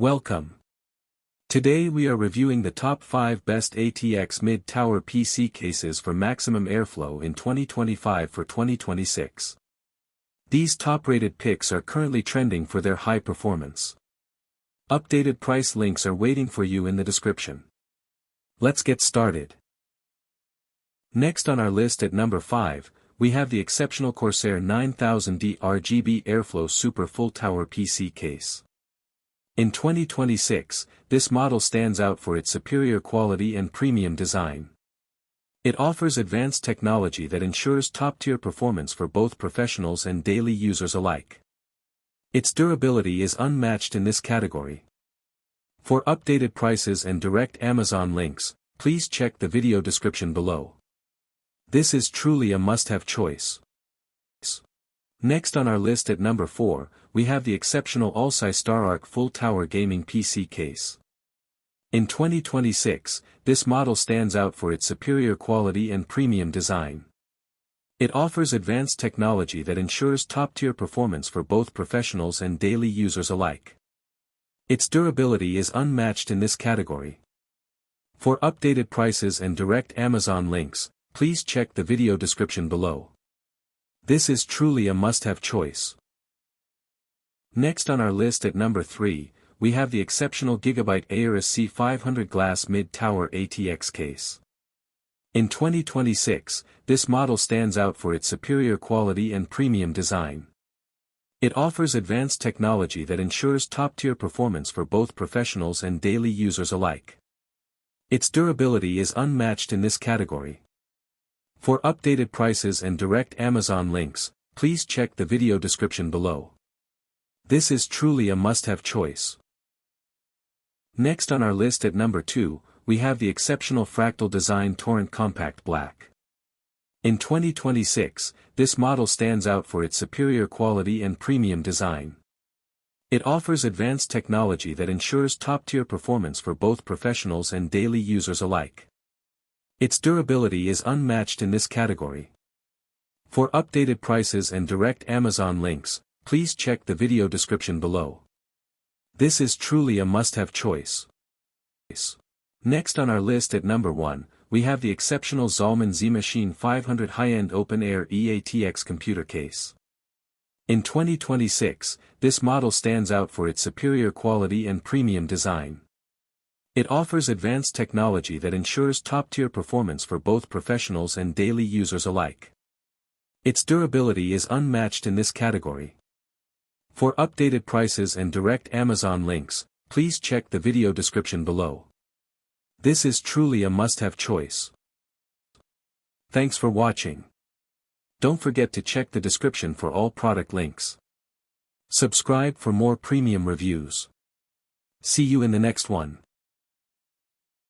Welcome. Today we are reviewing the top 5 best ATX mid-tower PC cases for maximum airflow in 2025 for 2026. These top-rated picks are currently trending for their high performance. Updated price links are waiting for you in the description. Let's get started. Next on our list at number 5, we have the exceptional Corsair 9000D RGB Airflow Super Full Tower PC case. In 2026, this model stands out for its superior quality and premium design. It offers advanced technology that ensures top-tier performance for both professionals and daily users alike. Its durability is unmatched in this category. For updated prices and direct Amazon links, please check the video description below. This is truly a must-have choice. Next on our list at number 4, we have the exceptional ALSEYE StarArk Full Tower Gaming PC case. In 2026, this model stands out for its superior quality and premium design. It offers advanced technology that ensures top-tier performance for both professionals and daily users alike. Its durability is unmatched in this category. For updated prices and direct Amazon links, please check the video description below. This is truly a must-have choice. Next on our list at number 3, we have the exceptional Gigabyte AORUS C500 Glass Mid-Tower ATX case. In 2026, this model stands out for its superior quality and premium design. It offers advanced technology that ensures top-tier performance for both professionals and daily users alike. Its durability is unmatched in this category. For updated prices and direct Amazon links, please check the video description below. This is truly a must-have choice. Next on our list at number 2, we have the exceptional Fractal Design Torrent Compact Black. In 2026, this model stands out for its superior quality and premium design. It offers advanced technology that ensures top-tier performance for both professionals and daily users alike. Its durability is unmatched in this category. For updated prices and direct Amazon links, please check the video description below. This is truly a must-have choice. Next on our list at number 1, we have the exceptional Zalman Z-Machine 500 high-end open-air E-ATX computer case. In 2026, this model stands out for its superior quality and premium design. It offers advanced technology that ensures top-tier performance for both professionals and daily users alike. Its durability is unmatched in this category. For updated prices and direct Amazon links, please check the video description below. This is truly a must-have choice. Thanks for watching. Don't forget to check the description for all product links. Subscribe for more premium reviews. See you in the next one.